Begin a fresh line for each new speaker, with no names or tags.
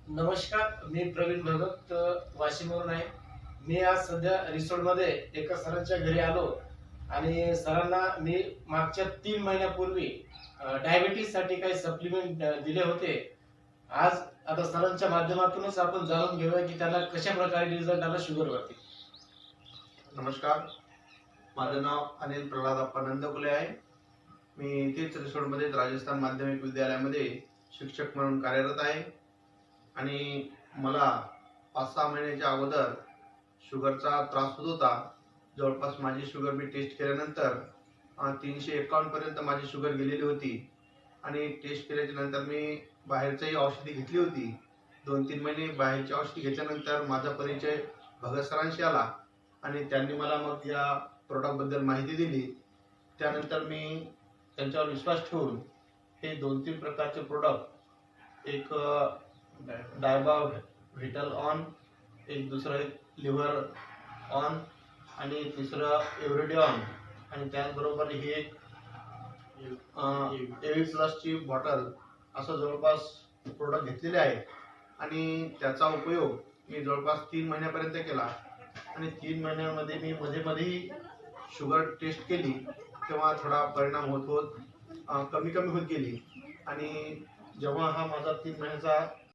नमस्कार, मी प्रवीण भगत वाशिमवरून आहे. मी आज सध्या रिसोडमध्ये एका सरांच्या घरी आलो आणि सरांना मी मागच्या 3 महिन्यापूर्वी डायबिटीजसाठी काही सप्लिमेंट दिले होते. आज आता सरांच्या माध्यमातूनच आपण जाणून घेऊया की त्यांना कशा प्रकारे रिझल्ट आला शुगरवरती.
नमस्कार, माझं नाव अनिल प्रल्हादप्पा नंदकुले आहे. मी इथेच रिसोडमध्ये राजस्थान माध्यमिक विद्यालयामध्ये शिक्षक म्हणून कार्यरत आहे आणि मला 5-6 महिन्याच्या अगोदर शुगरचा त्रास होत होता. जवळपास माझी शुगर मी टेस्ट केल्यानंतर 351 पर्यंत माझी शुगर गेलेली होती आणि टेस्ट केल्याच्या नंतर मी बाहेरचीही औषधी घेतली होती. 2-3 महिने बाहेरची औषधी घेतल्यानंतर माझा परिचय भगत सरांशी आला आणि त्यांनी मला मग या प्रोडक्टबद्दल माहिती दिली. त्यानंतर मी त्यांच्यावर विश्वास ठेवून हे 2-3 प्रकारचे प्रोडक्ट, एक डायबा व्हिटल ऑन, एक दुसरं लिव्हर ऑन आणि तिसरं एव्हरीडे ऑन आणि त्याचबरोबर ही एक एव्ही प्लसची बॉटल, असं जवळपास प्रोडक्ट घेतलेले आहे आणि त्याचा उपयोग मी जवळपास 3 महिन्यापर्यंत केला आणि 3 महिन्यामध्ये मी मध्ये शुगर टेस्ट केली तेव्हा थोडा परिणाम होत कमी होत गेली आणि जेव्हा हा माझा 3 महिन्याचा